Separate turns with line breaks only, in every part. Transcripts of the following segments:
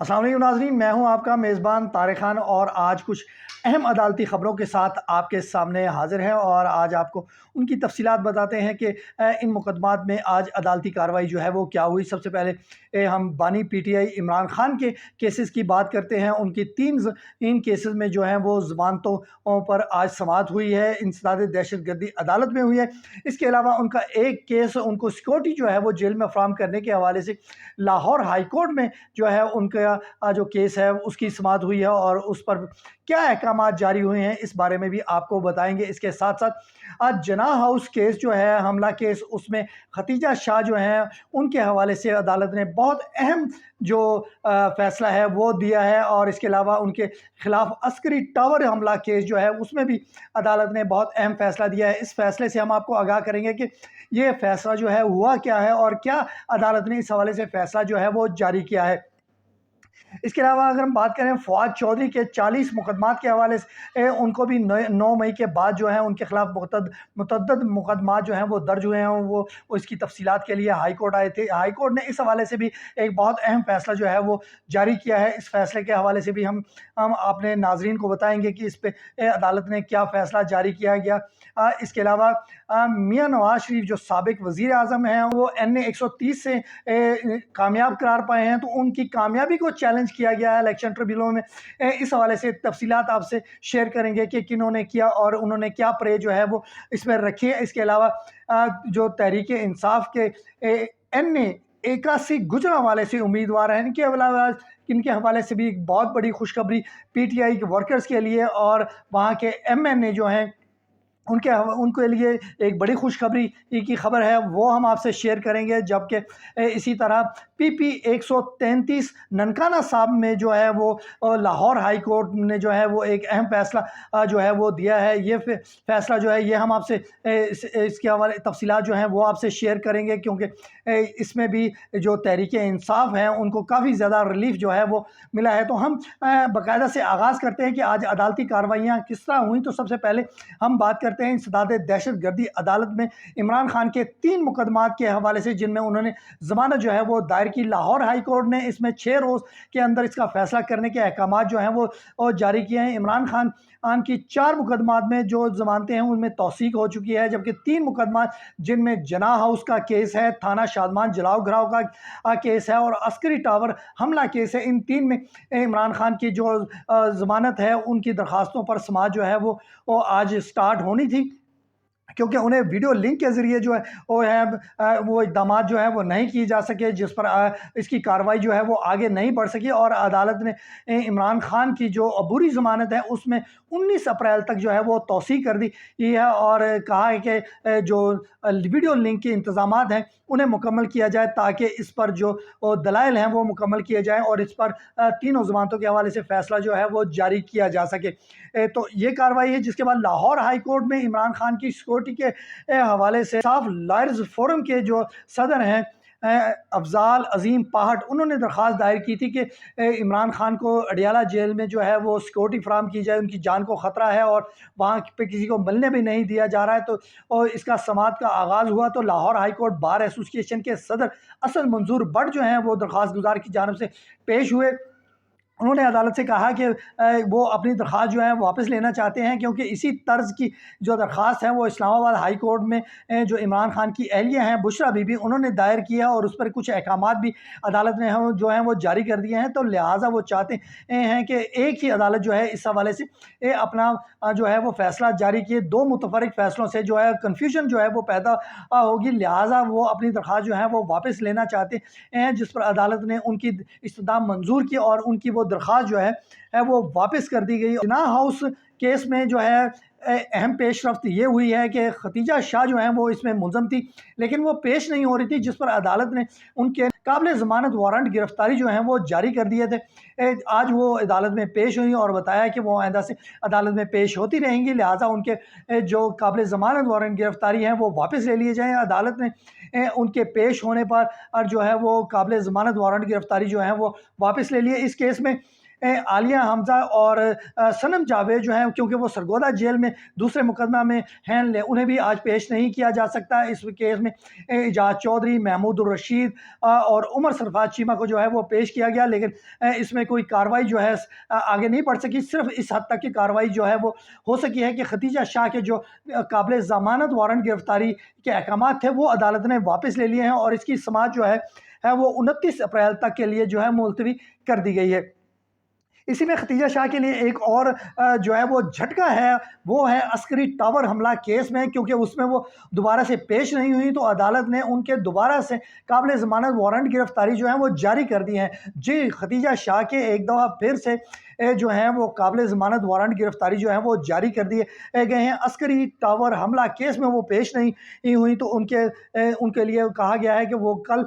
السلام علیکم ناظرین، میں ہوں آپ کا میزبان طارق خان اور آج کچھ اہم عدالتی خبروں کے ساتھ آپ کے سامنے حاضر ہیں اور آج آپ کو ان کی تفصیلات بتاتے ہیں کہ ان مقدمات میں آج عدالتی کارروائی جو ہے وہ کیا ہوئی۔ سب سے پہلے ہم بانی P T I Imran Khan کے کیسز کی بات کرتے ہیں۔ ان کی تین کیسز میں جو ہیں وہ ضمانتوں پر آج سماعت ہوئی ہے، انسداد دہشت گردی عدالت میں ہوئی ہے۔ اس کے علاوہ ان کا ایک کیس ان کو سیکورٹی جو ہے وہ جیل میں فراہم کرنے کے حوالے سے لاہور ہائی کورٹ میں جو ہے ان کا جو کیس ہے اس کی سماعت ہوئی ہے اور اس پر کیا احکامات جاری ہوئے ہیں اس بارے میں بھی آپ کو بتائیں گے۔ اس کے ساتھ ساتھ آج جناح ہاؤس کیس جو ہے، حملہ کیس، اس میں ختیجہ شاہ جو ہیں ان کے حوالے سے عدالت نے بہت اہم جو فیصلہ ہے وہ دیا ہے، اور اس کے علاوہ ان کے خلاف عسکری ٹاور حملہ کیس جو ہے اس میں بھی عدالت نے بہت اہم فیصلہ دیا ہے۔ اس فیصلے سے ہم آپ کو آگاہ کریں گے کہ یہ فیصلہ جو ہے ہوا کیا ہے اور کیا عدالت نے اس حوالے سے فیصلہ جو ہے وہ جاری کیا ہے۔ اس کے علاوہ اگر ہم بات کریں فواد چودھری کے 40 مقدمات کے حوالے سے، ان کو بھی 9 مئی کے بعد جو ہے ان کے خلاف متعدد مقدمات جو ہیں وہ درج ہوئے ہیں۔ وہ اس کی تفصیلات کے لیے ہائی کورٹ آئے تھے۔ ہائی کورٹ نے اس حوالے سے بھی ایک بہت اہم فیصلہ جو ہے وہ جاری کیا ہے۔ اس فیصلے کے حوالے سے بھی ہم اپنے ناظرین کو بتائیں گے کہ اس پہ عدالت نے کیا فیصلہ جاری کیا گیا۔ اس کے علاوہ میاں نواز شریف جو سابق وزیر اعظم ہیں، وہ NA 130 سے کامیاب قرار پائے ہیں، تو ان کی کامیابی کو چیلنج کیا گیا ہے الیکشن ٹریبیونل میں۔ اس حوالے سے تفصیلات آپ سے شیئر کریں گے کہ کنہوں نے کیا اور انہوں نے کیا پرے جو ہے وہ اس میں رکھی ہے۔ اس کے علاوہ جو تحریک انصاف کے NA 81 گجرانوالے سے امیدوار ہیں، ان کے حوالے سے بھی ایک بہت بڑی خوشخبری PTI کے ورکرز کے لیے اور وہاں کے MNA جو ہیں ان کے لیے ایک بڑی خوشخبری کی خبر ہے، وہ ہم آپ سے شیئر کریں گے۔ جبکہ اسی طرح PP 133 ننکانہ صاحب میں جو ہے وہ لاہور ہائی کورٹ نے جو ہے وہ ایک اہم فیصلہ جو ہے وہ دیا ہے۔ یہ فیصلہ جو ہے یہ ہم آپ سے اس کے حوالے تفصیلات جو ہیں وہ آپ سے شیئر کریں گے، کیونکہ اس میں بھی جو تحریک انصاف ہیں ان کو کافی زیادہ ریلیف جو ہے وہ ملا ہے۔ تو ہم باقاعدہ سے آغاز کرتے ہیں کہ آج عدالتی کارروائیاں کس طرح ہوئیں۔ تو سب سے پہلے ہم بات کرتے ہیں انسداد دہشت گردی عدالت میں عمران خان کے 3 مقدمات کے حوالے سے، جن میں انہوں نے ضمانت جو ہے وہ دائر کی۔ لاہور ہائی کورٹ نے اس میں 6 روز کے اندر اس کا فیصلہ کرنے کے احکامات جو ہیں وہ جاری کیے ہیں۔ عمران خان کی 4 مقدمات میں جو ضمانتیں ہیں ان میں توثیق ہو چکی ہے، جبکہ 3 مقدمات جن میں جناح ہاؤس کا کیس ہے، تھانہ شادمان جلاؤ گھراؤ کا کیس ہے اور عسکری ٹاور حملہ کیس ہے، ان 3 میں عمران خان کی جو ضمانت ہے ان کی درخواستوں پر سماعت جو ہے وہ آج سٹارٹ ہونی تھی، کیونکہ انہیں ویڈیو لنک کے ذریعے جو ہے وہ اقدامات جو ہیں وہ نہیں کیے جا سکے، جس پر اس کی کارروائی جو ہے وہ آگے نہیں بڑھ سکی، اور عدالت نے عمران خان کی جو عبوری ضمانت ہے اس میں 19 اپریل تک جو ہے وہ توسیع کر دی ہے اور کہا ہے کہ جو ویڈیو لنک کے انتظامات ہیں انہیں مکمل کیا جائے تاکہ اس پر جو دلائل ہیں وہ مکمل کیے جائیں اور اس پر تینوں ضمانتوں کے حوالے سے فیصلہ جو ہے وہ جاری کیا جا سکے۔ تو یہ کارروائی ہے، جس کے بعد لاہور ہائی کورٹ میں عمران خان کی سیکورٹی کے حوالے سے انصاف لائرز فورم کے جو صدر ہیں افضال عظیم پاہٹ، انہوں نے درخواست دائر کی تھی کہ عمران خان کو اڈیالہ جیل میں جو ہے وہ سیکورٹی فراہم کی جائے، ان کی جان کو خطرہ ہے اور وہاں پہ کسی کو ملنے بھی نہیں دیا جا رہا ہے۔ تو اس کا سماعت کا آغاز ہوا تو لاہور ہائی کورٹ بار ایسوسی ایشن کے صدر اسد منظور بٹ جو ہیں وہ درخواست گزار کی جانب سے پیش ہوئے۔ انہوں نے عدالت سے کہا کہ وہ اپنی درخواست جو ہے واپس لینا چاہتے ہیں، کیونکہ اسی طرز کی جو درخواست ہے وہ اسلام آباد ہائی کورٹ میں جو عمران خان کی اہلیہ ہیں بشرا بی بی، انہوں نے دائر کیا اور اس پر کچھ احکامات بھی عدالت نے جو ہیں وہ جاری کر دیے ہیں۔ تو لہٰذا وہ چاہتے ہیں کہ ایک ہی عدالت جو ہے اس حوالے سے اپنا جو ہے وہ فیصلہ جاری کیے۔ 2 متفرق فیصلوں سے جو ہے کنفیوژن جو ہے وہ پیدا ہوگی، لہٰذا وہ اپنی درخواست جو ہے وہ واپس لینا چاہتے ہیں، جس پر عدالت نے ان کی استدعا منظور کی اور ان کی وہ درخواست جو ہے وہ واپس کر دی گئی۔ جناح ہاؤس کیس میں جو ہے اہم پیش رفت یہ ہوئی ہے کہ ختیجہ شاہ جو ہیں وہ اس میں ملزم تھی، لیکن وہ پیش نہیں ہو رہی تھی، جس پر عدالت نے ان کے قابل ضمانت وارنٹ گرفتاری جو ہیں وہ جاری کر دیے تھے۔ آج وہ عدالت میں پیش ہوئی اور بتایا کہ وہ آئندہ سے عدالت میں پیش ہوتی رہیں گی، لہٰذا ان کے جو قابل ضمانت وارنٹ گرفتاری ہیں وہ واپس لے لیے جائیں۔ عدالت نے ان کے پیش ہونے پر جو ہے وہ قابل ضمانت وارنٹ گرفتاری جو ہیں وہ واپس لے لیے۔ اس کیس میں عالیہ حمزہ اور صنم جاوید جو ہیں کیونکہ وہ سرگودا جیل میں دوسرے مقدمہ میں ہیں، انہیں بھی آج پیش نہیں کیا جا سکتا اس کیس میں۔ اعجاز چودھری، محمود الرشید اور عمر سرفراز چیمہ کو جو ہے وہ پیش کیا گیا، لیکن اس میں کوئی کارروائی جو ہے آگے نہیں بڑھ سکی۔ صرف اس حد تک کی کارروائی جو ہے وہ ہو سکی ہے کہ ختیجہ شاہ کے جو قابل ضمانت وارنٹ گرفتاری کے احکامات تھے وہ عدالت نے واپس لے لیے ہیں، اور اس کی سماعت جو ہے وہ 29 اپریل تک کے لیے جو ہے ملتوی کر دی گئی ہے۔ اسی میں ختیجہ شاہ کے لیے ایک اور جو ہے وہ جھٹکا ہے، وہ ہے عسکری ٹاور حملہ کیس میں، کیونکہ اس میں وہ دوبارہ سے پیش نہیں ہوئی تو عدالت نے ان کے دوبارہ سے قابل ضمانت وارنٹ گرفتاری جو ہے وہ جاری کر دی ہیں۔ جی، ختیجہ شاہ کے ایک دفعہ پھر سے جو ہیں وہ قابل ضمانت وارنٹ گرفتاری جو ہے وہ جاری کر دیے گئے ہیں۔ عسکری ٹاور حملہ کیس میں وہ پیش نہیں ہوئی تو ان کے لیے کہا گیا ہے کہ وہ کل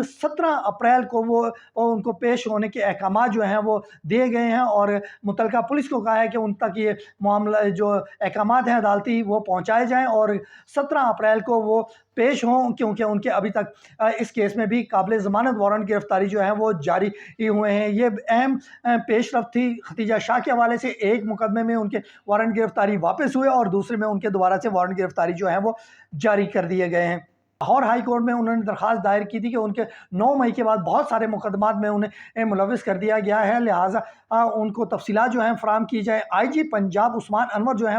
17 اپریل کو وہ ان کو پیش ہونے کے احکامات جو ہیں وہ دیے گئے ہیں، اور متعلقہ پولیس کو کہا ہے کہ ان تک یہ معاملہ جو احکامات ہیں عدالتی وہ پہنچائے جائیں اور 17 اپریل کو وہ پیش ہوں، کیونکہ ان کے ابھی تک اس کیس میں بھی قابل ضمانت وارنٹ گرفتاری جو ہے وہ جاری ہوئے ہیں۔ یہ اہم پیش رفت تھی ختیجہ شاہ کے حوالے سے۔ ایک مقدمے میں ان کے وارنٹ گرفتاری واپس ہوئے اور دوسرے میں ان کے دوبارہ سے وارنٹ گرفتاری جو ہے وہ جاری کر دیے گئے ہیں۔ لاہور ہائی کورٹ میں انہوں نے درخواست دائر کی تھی کہ ان کے 9 مئی کے بعد بہت سارے مقدمات میں انہیں ملوث کر دیا گیا ہے، لہٰذا ان کو تفصیلات جو ہیں فراہم کی جائے۔ آئی جی پنجاب عثمان انور جو ہیں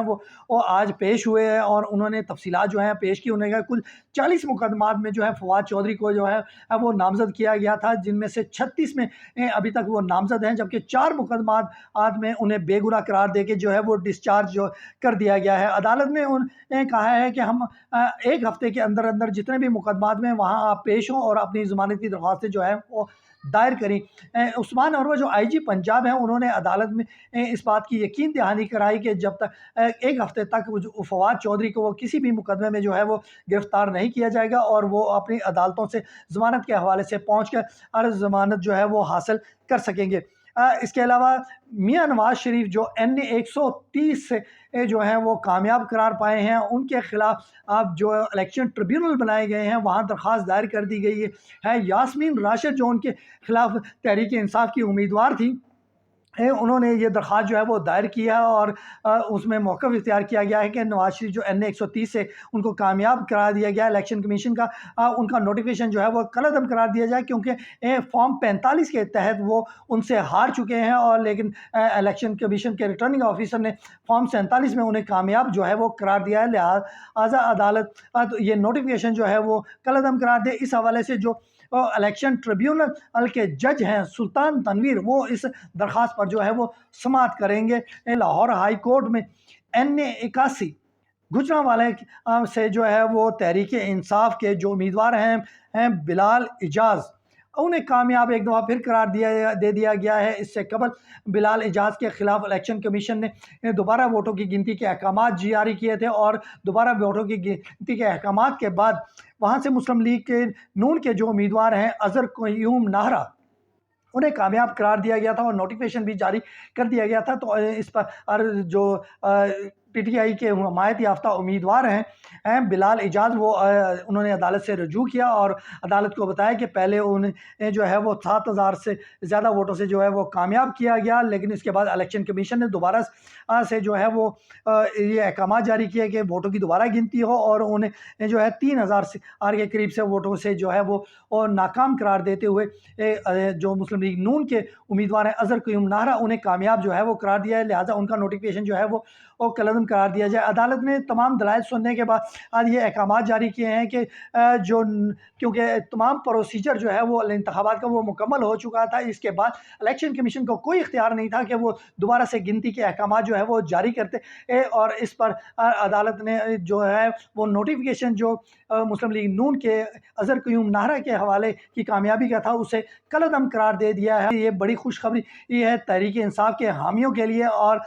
وہ آج پیش ہوئے ہیں اور انہوں نے تفصیلات جو ہیں پیش کی۔ انہیں کل 40 مقدمات میں جو ہے فواد چودھری کو جو ہے وہ نامزد کیا گیا تھا، جن میں سے 36 میں ابھی تک وہ نامزد ہیں، جبکہ 4 مقدمات میں انہیں بے گناہ قرار دے کے جو ہے وہ ڈسچارج جو کر دیا گیا ہے۔ عدالت نے انہیں کہا ہے کہ ہم ایک ہفتے کے اندر اندر جتنے بھی مقدمات میں وہاں آپ پیش ہوں اور اپنی ضمانت کی درخواستیں جو ہیں وہ دائر کریں۔ عثمان انور جو آئی جی پنجاب ہیں انہوں نے عدالت میں اس بات کی یقین دہانی کرائی کہ جب تک ایک ہفتے تک فواد چودھری کو وہ کسی بھی مقدمے میں جو ہے وہ گرفتار نہیں کیا جائے گا اور وہ اپنی عدالتوں سے ضمانت کے حوالے سے پہنچ کر ضمانت جو ہے وہ حاصل کر سکیں گے۔ اس کے علاوہ میاں نواز شریف جو NA 130 سے جو ہیں وہ کامیاب قرار پائے ہیں، ان کے خلاف اب جو الیکشن ٹریبیونل بنائے گئے ہیں وہاں درخواست دائر کر دی گئی ہے۔ یاسمین راشد جو ان کے خلاف تحریک انصاف کی امیدوار تھی، انہوں نے یہ درخواست جو ہے وہ دائر کیا اور اس میں موقف اختیار کیا گیا ہے کہ نواز شریف جو NA 130 سے ان کو کامیاب قرار دیا گیا، الیکشن کمیشن کا ان کا نوٹیفیکیشن جو ہے وہ کالعدم قرار دیا جائے، کیونکہ فارم 45 کے تحت وہ ان سے ہار چکے ہیں، اور لیکن الیکشن کمیشن کے ریٹرننگ آفیسر نے فارم 47 میں انہیں کامیاب جو ہے وہ قرار دیا ہے، لہٰذا عدالت یہ نوٹیفیکیشن جو ہے وہ کالعدم قرار دے۔ اس حوالے سے جو الیکشن ٹریبیونل کے جج ہیں سلطان تنویر، وہ اس درخواست پر جو ہے وہ سماعت کریں گے۔ لاہور ہائی کورٹ میں NA 81 گجرانوالے سے جو ہے وہ تحریک انصاف کے جو امیدوار ہیں بلال اعجاز، انہیں کامیاب ایک دفعہ پھر قرار دے دیا گیا ہے۔ اس سے قبل بلال اعجاز کے خلاف الیکشن کمیشن نے دوبارہ ووٹوں کی گنتی کے احکامات جاری کیے تھے، اور دوبارہ ووٹوں کی گنتی کے احکامات کے بعد وہاں سے مسلم لیگ کے نون کے جو امیدوار ہیں اظہر قیوم ناہرا، انہیں کامیاب قرار دیا گیا تھا اور نوٹیفیکیشن بھی جاری کر دیا گیا تھا۔ تو اس پر جو PTI کے حمایت یافتہ امیدوار ہیں بلال اعجاز، وہ انہوں نے عدالت سے رجوع کیا اور عدالت کو بتایا کہ پہلے انہیں جو ہے وہ 7000 سے زیادہ ووٹوں سے جو ہے وہ کامیاب کیا گیا، لیکن اس کے بعد الیکشن کمیشن نے دوبارہ سے جو ہے وہ یہ احکامات جاری کیے کہ ووٹوں کی دوبارہ گنتی ہو، اور انہیں جو ہے 3000 کے قریب سے ووٹوں سے جو ہے وہ ناکام قرار دیتے ہوئے جو مسلم لیگ نون کے امیدوار ہیں اظہر قیوم ناہرا، انہیں کامیاب جو ہے وہ قرار دیا ہے، لہٰذا ان کا نوٹیفیکیشن جو ہے وہ کالعدم قرار دیا جائے۔ عدالت نے تمام دلائل سننے کے بعد یہ احکامات جاری کیے ہیں کہ کیونکہ تمام پروسیجر جو ہے وہ انتخابات کا وہ مکمل ہو چکا تھا، اس کے بعد الیکشن کمیشن کو کوئی اختیار نہیں تھا کہ وہ دوبارہ سے گنتی کے احکامات جو ہے وہ جاری کرتے، اور اس پر عدالت نے جو ہے وہ نوٹیفیکیشن جو مسلم لیگ نون کے اظہر قیوم ناہرا کے حوالے کی کامیابی کا تھا اسے کالعدم قرار دے دیا ہے۔ یہ بڑی خوشخبری یہ ہے تحریک انصاف کے حامیوں کے لیے اور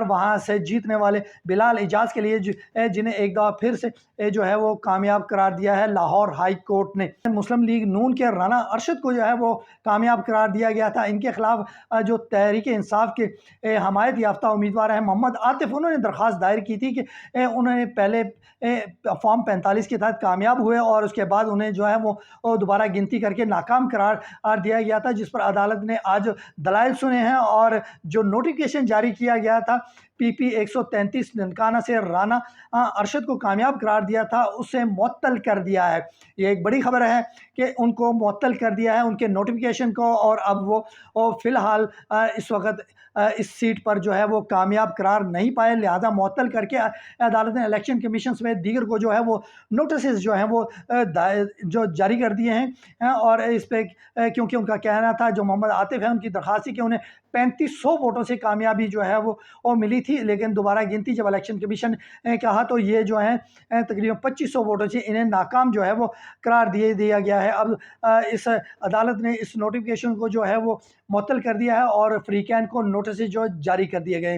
وہاں سے جیتنے والے بلال اعجاز کے لیے جنہیں ایک دفعہ پھر سے جو ہے وہ کامیاب قرار دیا ہے لاہور ہائی کورٹ نے۔ مسلم لیگ نون کے رانا ارشد کو جو ہے وہ کامیاب قرار دیا گیا تھا۔ ان کے خلاف جو تحریک انصاف کے حمایت یافتہ امیدوار ہیں محمد عاطف، انہوں نے درخواست دائر کی تھی کہ انہوں نے پہلے فارم 45 کے تحت کامیاب ہوئے اور اس کے بعد انہیں جو ہے وہ دوبارہ گنتی کر کے ناکام قرار دیا گیا تھا، جس پر عدالت نے آج دلائل سنے ہیں اور جو نوٹیفیکیشن جاری کیا گیا تھا پی پی 133 ننکانہ سے رانا ارشد کو کامیاب قرار دیا تھا، اسے معطل کر دیا ہے۔ یہ ایک بڑی خبر ہے کہ ان کو معطل کر دیا ہے ان کے نوٹیفیکیشن کو، اور اب وہ فی الحال اس وقت اس سیٹ پر جو ہے وہ کامیاب قرار نہیں پائے، لہذا معطل کر کے عدالت نے الیکشن کمیشن سمیت دیگر کو جو ہے وہ نوٹسز جو ہیں وہ جو جاری کر دیے ہیں، اور اس پہ کیونکہ ان کا کہنا تھا جو محمد عاطف ہے ان کی درخواست تھی کہ انہیں 3500 ووٹوں سے کامیابی جو ہے وہ ملی تھی، لیکن دوبارہ گنتی جب الیکشن کمیشن نے کہا تو یہ جو ہیں تقریباً 2500 ووٹوں سے انہیں ناکام جو ہے وہ قرار دیا گیا ہے۔ اب اس عدالت نے اس نوٹیفیکیشن کو جو ہے وہ معطل کر دیا ہے اور فریقین کو نوٹسز جو جاری کر دیے گئے۔